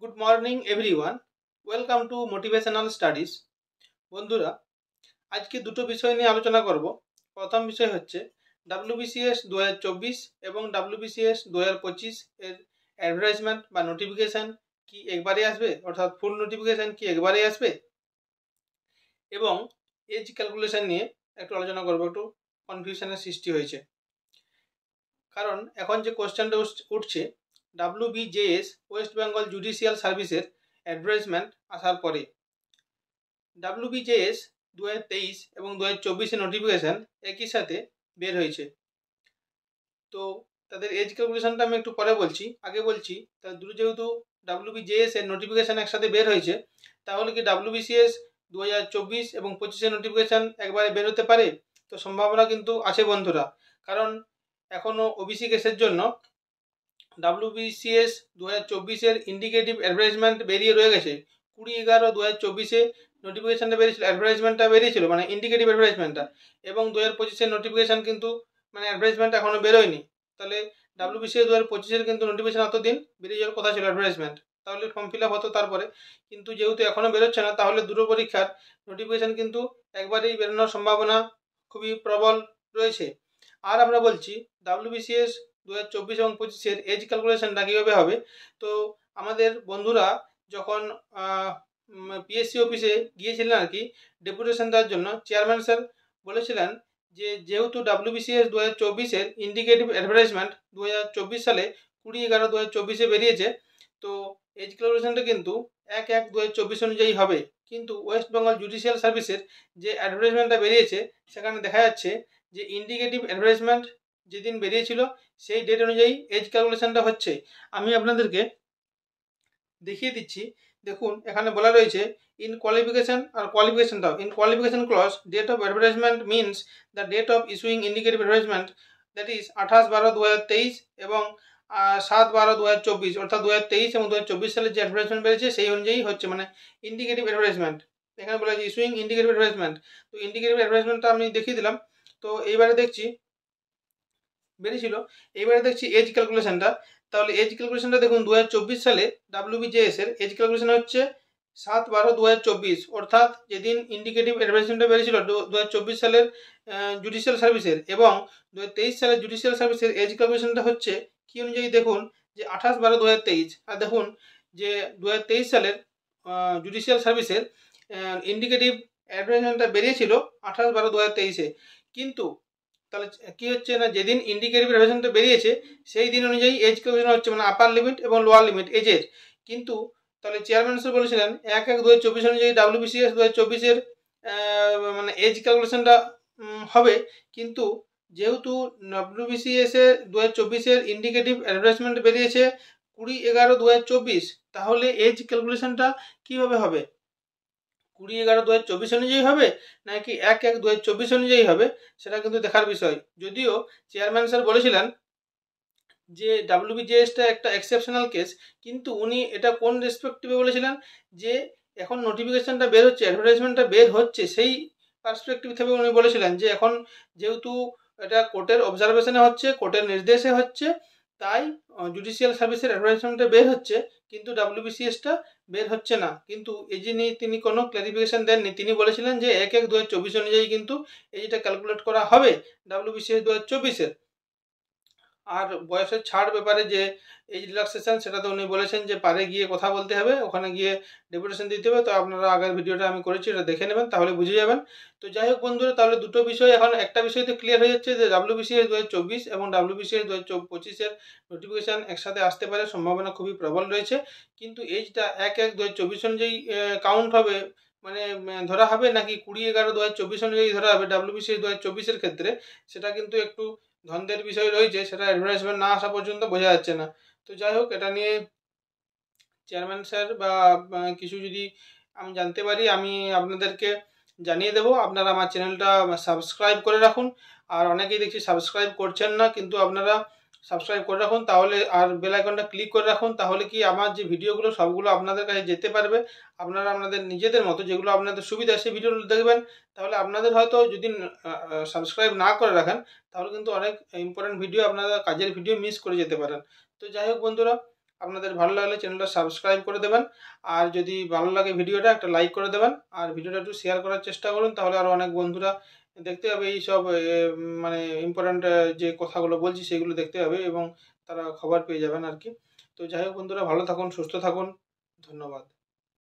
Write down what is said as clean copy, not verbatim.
Good morning everyone, welcome to motivational studies. বন্ধুরা, আজকে দুটো বিষয় নিয়ে আলোচনা করব। প্রথম বিষয় হচ্ছে ডাব্লিউবিসিএস 2024 এবং ডাব্লিউবিসিএস 2025 এর অ্যাডভার্টাইজমেন্ট বা নোটিফিকেশান কি একবারে আসবে, অর্থাৎ ফুল নোটিফিকেশান কি একবারে আসবে, এবং এজ ক্যালকুলেশন নিয়ে একটু আলোচনা করব। একটু কনফিউশনের সৃষ্টি হয়েছে, কারণ এখন যে কোশ্চেনটা উঠছে ডাব্লিউবিজেএস ওয়েস্ট বেঙ্গল জুডিশিয়াল সার্ভিসের অ্যাডভার্টাইজমেন্ট আসার পরে ডাব্লিউবিজেএস 2023 এবং 2024 নোটিফিকেশান একই সাথে বের হয়েছে। তো তাদের এজ ক্যালকুলেশনটা আমি একটু পরে বলছি, আগে বলছি তাদের দুটো যেহেতু ডাব্লিউবিজেএস এর নোটিফিকেশান একসাথে বের হয়েছে, তাহলে কি ডাব্লিউবিসিএস 2024 এবং 25 নোটিফিকেশান একবারে বের হতে পারে? তো সম্ভাবনা কিন্তু আছে বন্ধুরা, কারণ এখনও ওবিসি কেসের জন্য ডাব্লিউবিসিএস 2024 ইন্ডিকেটিভ অ্যাডভার্টাইজমেন্ট বেরিয়ে রয়ে গেছে। 20/11/2024 নোটিফিকেশানটা বেরিয়েছিল, অ্যাডভার্টাইজমেন্টটা বেরিয়েছিল, মানে ইন্ডিকেটিভ অ্যাডভার্টাইজমেন্টটা, এবং 2025 নোটিফিকেশান কিন্তু মানে অ্যাডভার্টাইজমেন্ট এখনও বেরোয়নি। তাহলে ডাব্লিউবিসিএস 2025 কিন্তু নোটিফিকেশান এতদিন বেরিয়ে যাওয়ার কথা ছিল অ্যাডভার্টাইজমেন্ট, তাহলে ফর্ম ফিল আপ হতো তারপরে। কিন্তু যেহেতু এখনও বেরোচ্ছে না, তাহলে দুটো পরীক্ষার নোটিফিকেশান কিন্তু একবারেই বেরোনোর সম্ভাবনা খুবই প্রবল রয়েছে। আর আমরা বলছি ডাব্লিউবিসিএস 2024 এবং 25 এজ ক্যালকুলেশনটা কীভাবে হবে। তো আমাদের বন্ধুরা যখন পিএসসি অফিসে গিয়েছিলেন আর কি ডেপুটেশন দেওয়ার জন্য, চেয়ারম্যান স্যার বলেছিলেন যে যেহেতু ডাব্লিউবিসিএস 2024 ইন্ডিকেটিভ অ্যাডভার্টাইজমেন্ট 2024 সালে 20/11/2024 বেরিয়েছে, তো এজ ক্যালকুলেশনটা কিন্তু 1/1/2024 অনুযায়ী হবে। কিন্তু ওয়েস্ট বেঙ্গল জুডিশিয়াল সার্ভিসের যে অ্যাডভার্টাইজমেন্টটা বেরিয়েছে, সেখানে দেখা যাচ্ছে যে ইন্ডিকেটিভ অ্যাডভার্টাইজমেন্ট যেদিন বেরিয়েছিল সেই ডেট অনুযায়ী এজ ক্যালকুলেশনটা হচ্ছে। আমি আপনাদেরকে দেখিয়ে দিচ্ছি, দেখুন এখানে বলা রয়েছে ইন কোয়ালিফিকেশন আর কোয়ালিফিকেশনটাও in qualification clause date of advertisement means the date of issuing indicative advertisement, that is 28/12/2023 এবং 7/12/2024, অর্থাৎ 2023 এবং 2024 সালে যে অ্যাডভার্টাইজমেন্ট বেরিয়েছে সেই অনুযায়ী হচ্ছে, মানে ইন্ডিকেটিভ অ্যাডভার্টাইজমেন্ট। এখানে বলা হয়েছে ইস্যুইং ইন্ডিকেটিভ অ্যাডভার্টাইজমেন্ট। তো ইন্ডিকেটিভ অ্যাডভার্টাইজমেন্টটা আমি দেখিয়ে দিলাম। তো এইবারে দেখছি বেরিয়েছিল, এইবারে দেখছি এজ ক্যালকুলেশনটা। তাহলে এজ ক্যালকুলেশনটা দেখুন 2024 সালে ডাব্লিউবিজেএস এর এজ ক্যালকুলেশন হচ্ছে 7/12/2024, অর্থাৎ যেদিন ইন্ডিকেটিভ অ্যাডভার্টাইজমেন্টটা বেরিয়েছিল 2024 সালের জুডিশিয়াল সার্ভিসের, এবং 2023 সালের জুডিশিয়াল সার্ভিসের এজ ক্যালকুলেশনটা হচ্ছে কী অনুযায়ী দেখুন যে 28/12/2023। আর দেখুন যে 2023 সালের জুডিশিয়াল সার্ভিসের ইন্ডিকেটিভ অ্যাডভার্টাইজমেন্টটা বেরিয়েছিল 28/12/2023, কিন্তু তাহলে কী হচ্ছে না, যেদিন ইন্ডিকেটিভ অ্যাডভার্টাইজমেন্টটা বেরিয়েছে সেই দিন অনুযায়ী এজ ক্যালকুলেশন হচ্ছে, মানে আপার লিমিট এবং লোয়ার লিমিট এজের। কিন্তু তাহলে চেয়ারম্যান স্যার বলেছিলেন 1/1/2024 অনুযায়ী ডাব্লিউবিসিএস 2024 মানে এজ ক্যালকুলেশনটা হবে। কিন্তু যেহেতু ডাব্লিউবিসিএস 2024 ইন্ডিকেটিভ অ্যাডভার্টাইজমেন্ট বেরিয়েছে 20/11/2024, তাহলে এজ ক্যালকুলেশনটা কীভাবে হবে? 20/11/2024 অনুযায়ী হবে নাকি 1/1/2024 অনুযায়ী হবে, সেটা কিন্তু দেখার বিষয়। যদিও চেয়ারম্যান স্যার বলেছিলেন যে ডাব্লিউবিজেএসটা একটা এক্সেপশনাল কেস, কিন্তু উনি এটা কোন রেসপেক্টিভে বলেছিলেন যে এখন নোটিফিকেশনটা বের হচ্ছে, অ্যাডভার্টাইজমেন্টটা বের হচ্ছে, সেই পার্সপেক্টিভ থেকে উনি বলেছিলেন যে এখন যেহেতু এটা কোর্টের অবজারভেশনে হচ্ছে, কোর্টের নির্দেশে হচ্ছে, তাই জুডিশিয়াল সার্ভিসের অ্যাডভার্টাইজমেন্টটা বের হচ্ছে, কিন্তু ডাব্লিউবিসিএসটা বের হচ্ছে না। কিন্তু এই যে নিয়ে তিনি কোনো ক্ল্যারিফিকেশন দেননি, তিনি বলেছিলেন যে 1/1/2024 অনুযায়ী কিন্তু এইটা ক্যালকুলেট করা হবে ডাব্লিউবিসিএস 2024। আর বয়সের ছাড় ব্যাপারে যে এজ রিল্যাক্সেশন, সেটা তো উনি বলেছেন যে পারে গিয়ে কথা বলতে হবে, ওখানে গিয়ে ডেপুটেশন দিতে হবে। তো আপনারা আগের ভিডিওটা আমি করেছি, এটা দেখে নেবেন, তাহলে বুঝে যাবেন। তো যাই হোক বন্ধুরা, তাহলে দুটো বিষয়, এখন একটা বিষয় তো ক্লিয়ার হয়ে যাচ্ছে যে ডাব্লিউবিসিএস 2024 এবং ডাব্লিউবিসিএস 2025 নোটিফিকেশান একসাথে আসতে পারে, সম্ভাবনা খুবই প্রবল রয়েছে। কিন্তু এজটা 1/1/2024 অনুযায়ী কাউন্ট হবে, মানে ধরা হবে, নাকি 20/11/2024 অনুযায়ী ধরা হবে ডাব্লিউবিসিএস 2024 ক্ষেত্রে, সেটা কিন্তু একটু ধন্দের বিষয় রয়েছে, সেটা অ্যাডভার্টাইজমেন্ট না আসা পর্যন্ত বোঝা যাচ্ছে না। তো যাই হোক, এটা নিয়ে চেয়ারম্যান স্যার বা কিছু যদি আমি জানতে পারি, আমি আপনাদেরকে জানিয়ে দেবো। আপনারা আমার চ্যানেলটা সাবস্ক্রাইব করে রাখুন। আর অনেকেই দেখছি সাবস্ক্রাইব করছেন না, কিন্তু আপনারা সাবস্ক্রাইব করে রাখুন, তাহলে আর বেল আইকনটা ক্লিক করে রাখুন, তাহলে কি আমার যে ভিডিওগুলো সবগুলো আপনাদের কাছে যেতে পারবে। আপনারা আপনাদের নিজেদের মতো যেগুলো আপনাদের সুবিধা সেই ভিডিওগুলো দেখবেন। তাহলে আপনাদের হয়তো যদি সাবস্ক্রাইব না করে রাখেন, তাহলে কিন্তু অনেক ইম্পর্টেন্ট ভিডিও, আপনারা কাজের ভিডিও মিস করে যেতে পারেন। তো যাই হোক বন্ধুরা, আপনাদের ভালো লাগলে চ্যানেলটা সাবস্ক্রাইব করে দেবেন। আর যদি ভালো লাগে ভিডিওটা একটা লাইক করে দেবেন, আর ভিডিওটা একটু শেয়ার করার চেষ্টা করুন, তাহলে আরও অনেক বন্ধুরা দেখতে পাবে এই সব মানে ইম্পর্ট্যান্ট যে কথাগুলো বলছি সেগুলো দেখতে পাবে এবং তারা খবর পেয়ে যাবেন আর কি। তো যাই হোক বন্ধুরা, ভালো থাকুন, সুস্থ থাকুন, ধন্যবাদ।